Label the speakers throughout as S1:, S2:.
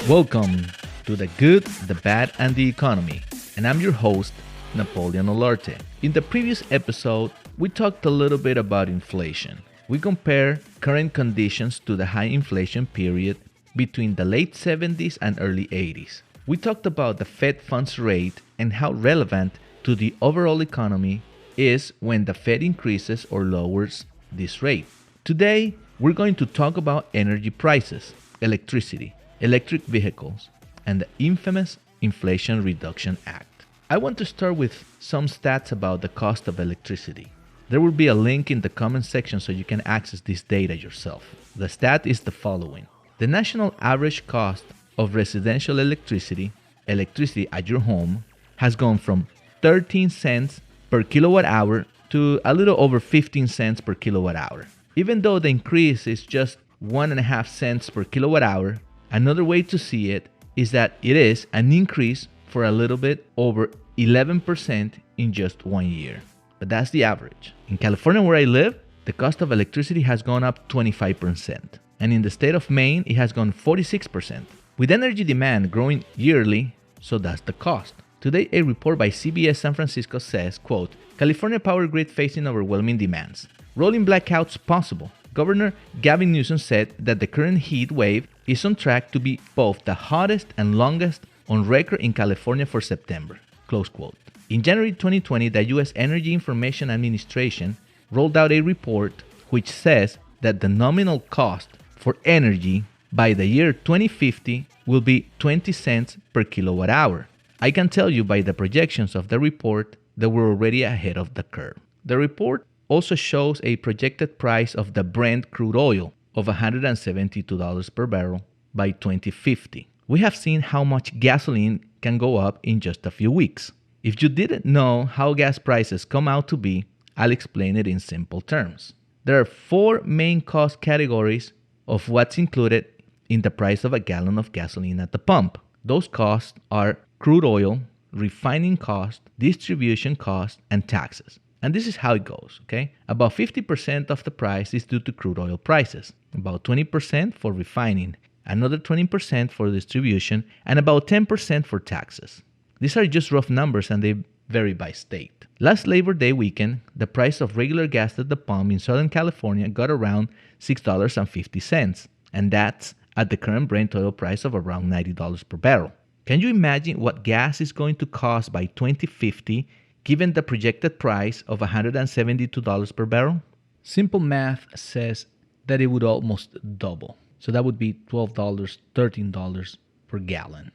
S1: Welcome to The Good, the Bad, and the Economy, and I'm your host, Napoleon Olarte. In the previous episode, we talked a little bit about inflation. We compare current conditions to the high inflation period between the late 70s and early 80s. We talked about the Fed funds rate and how relevant to the overall economy is when the Fed increases or lowers this rate. Today, we're going to talk about energy prices, electricity, electric vehicles, and the infamous Inflation Reduction Act. I want to start with some stats about the cost of electricity. There will be a link in the comment section so you can access this data yourself. The stat is the following. The national average cost of residential electricity at your home, has gone from 13 cents per kilowatt hour to a little over 15 cents per kilowatt hour. Even though the increase is just 1.5 cents per kilowatt hour, another way to see it is that it is an increase for a little bit over 11% in just 1 year. But that's the average. In California, where I live, the cost of electricity has gone up 25%. And in the state of Maine, it has gone 46%. With energy demand growing yearly, so does the cost. Today, a report by CBS San Francisco says, quote, California power grid facing overwhelming demands. Rolling blackouts possible. Governor Gavin Newsom said that the current heat wave is on track to be both the hottest and longest on record in California for September. Close quote. In January 2020, the U.S. Energy Information Administration rolled out a report which says that the nominal cost for energy by the year 2050 will be 20 cents per kilowatt hour. I can tell you by the projections of the report that we're already ahead of the curve. The report also shows a projected price of the Brent crude oil of $172 per barrel by 2050. We have seen how much gasoline can go up in just a few weeks. If you didn't know how gas prices come out to be, I'll explain it in simple terms. There are 4 main cost categories of what's included in the price of a gallon of gasoline at the pump. Those costs are crude oil, refining cost, distribution cost, and taxes. And this is how it goes, okay? About 50% of the price is due to crude oil prices, about 20% for refining, another 20% for distribution, and about 10% for taxes. These are just rough numbers and they vary by state. Last Labor Day weekend, the price of regular gas at the pump in Southern California got around $6.50, and that's at the current Brent oil price of around $90 per barrel. Can you imagine what gas is going to cost by 2050 given the projected price of $172 per barrel? Simple math says that it would almost double. So that would be $12, $13 per gallon.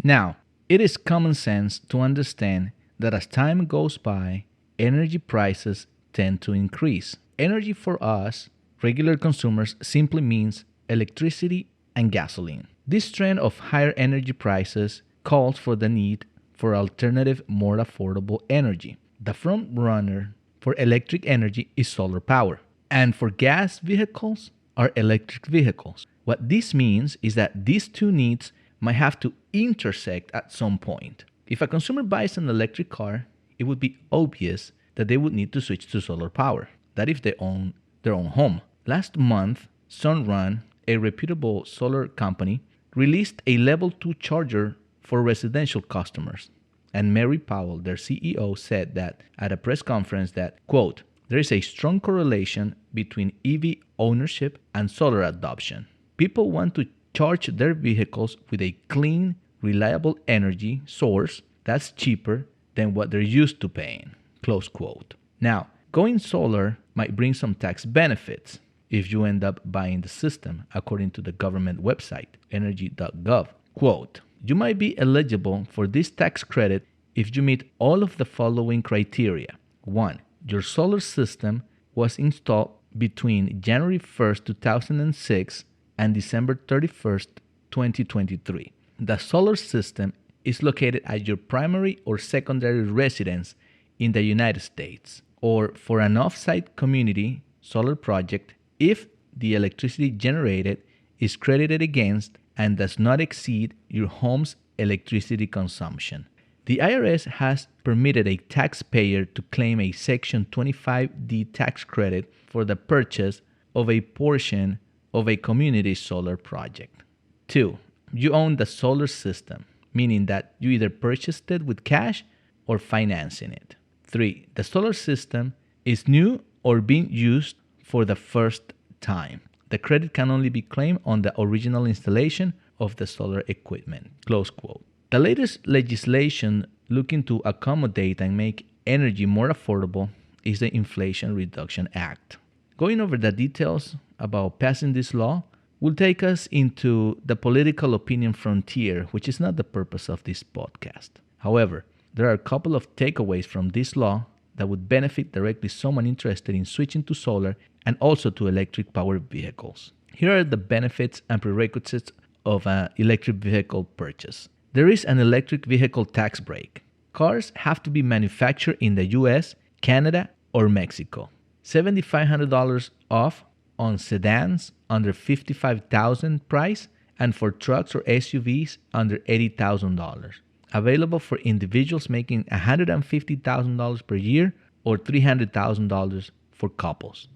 S1: Now, it is common sense to understand that as time goes by, energy prices tend to increase. Energy for us, regular consumers, simply means electricity and gasoline. This trend of higher energy prices calls for the need for alternative, more affordable energy. The front runner for electric energy is solar power. And for gas vehicles are electric vehicles. What this means is that these two needs might have to intersect at some point. If a consumer buys an electric car, it would be obvious that they would need to switch to solar power. That if they own their own home. Last month, Sunrun, a reputable solar company, released a level 2 charger for residential customers. And Mary Powell, their CEO, said that at a press conference that, quote, there is a strong correlation between EV ownership and solar adoption. People want to charge their vehicles with a clean, reliable energy source that's cheaper than what they're used to paying, close quote. Now, going solar might bring some tax benefits if you end up buying the system, according to the government website, energy.gov. Quote, you might be eligible for this tax credit if you meet all of the following criteria. 1. Your solar system was installed between January 1st, 2006 and December 31st, 2023. The solar system is located at your primary or secondary residence in the United States, or for an off-site community solar project if the electricity generated is credited against and does not exceed your home's electricity consumption. The IRS has permitted a taxpayer to claim a Section 25D tax credit for the purchase of a portion of a community solar project. 2. you own the solar system, meaning that you either purchased it with cash or financing it. 3. The solar system is new or being used for the first time. The credit can only be claimed on the original installation of the solar equipment. Close quote. The latest legislation looking to accommodate and make energy more affordable is the Inflation Reduction Act. Going over the details about passing this law will take us into the political opinion frontier, which is not the purpose of this podcast. However, there are a couple of takeaways from this law that would benefit directly someone interested in switching to solar and also to electric powered vehicles. Here are the benefits and prerequisites of an electric vehicle purchase. There is an electric vehicle tax break. Cars have to be manufactured in the US, Canada, or Mexico. $7,500 off on sedans under $55,000 price and for trucks or SUVs under $80,000. Available for individuals making $150,000 per year or $300,000 for couples.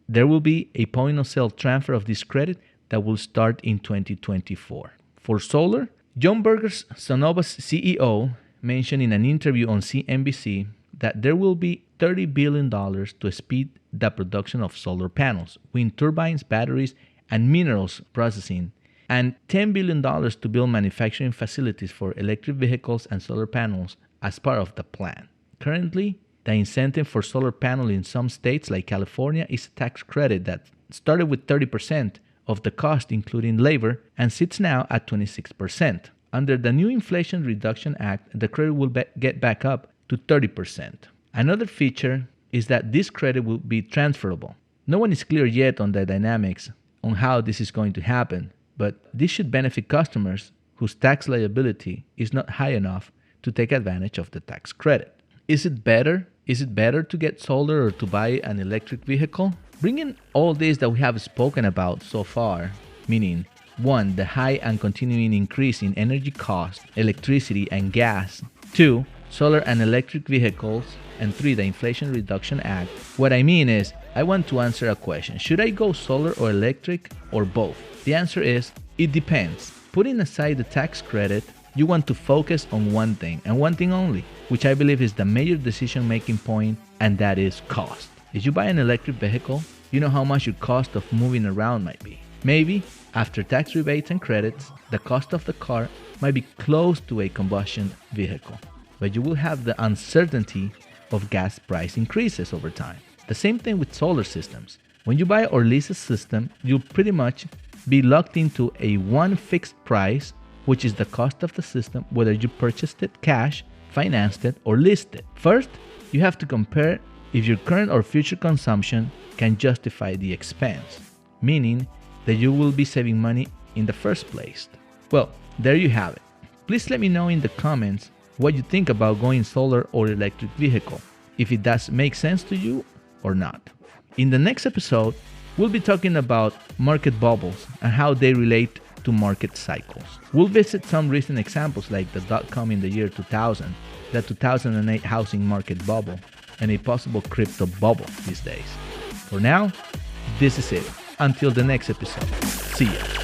S1: There will be a point of sale transfer of this credit that will start in 2024. For solar, John Berger's Sunnova's CEO mentioned in an interview on CNBC that there will be $30 billion to speed the production of solar panels, wind turbines, batteries, and minerals processing, and $10 billion to build manufacturing facilities for electric vehicles and solar panels as part of the plan. Currently, the incentive for solar panels in some states like California is a tax credit that started with 30% of the cost including labor and sits now at 26%. Under the new Inflation Reduction Act, the credit will get back up to 30%. Another feature is that this credit will be transferable. No one is clear yet on the dynamics on how this is going to happen, but this should benefit customers whose tax liability is not high enough to take advantage of the tax credit. Is it better? Is it better to get solar or to buy an electric vehicle? Bringing all this that we have spoken about so far, meaning 1. The high and continuing increase in energy costs, electricity and gas. 2. Solar and electric vehicles. And 3. The Inflation Reduction Act. What I mean is, I want to answer a question. Should I go solar or electric or both? The answer is, it depends. Putting aside the tax credit, you want to focus on one thing and one thing only, which I believe is the major decision-making point, and that is cost. If you buy an electric vehicle, you know how much your cost of moving around might be. Maybe, after tax rebates and credits, the cost of the car might be close to a combustion vehicle, but you will have the uncertainty of gas price increases over time. The same thing with solar systems. When you buy or lease a system, you'll pretty much be locked into a one fixed price, which is the cost of the system, whether you purchased it cash, financed it, or leased it. First, you have to compare if your current or future consumption can justify the expense, meaning that you will be saving money in the first place. Well, there you have it. Please let me know in the comments what you think about going solar or electric vehicle, if it does make sense to you or not. In the next episode, we'll be talking about market bubbles and how they relate to market cycles. We'll visit some recent examples like the dot-com in the year 2000, the 2008 housing market bubble, and a possible crypto bubble these days. For now, this is it. Until the next episode. See ya.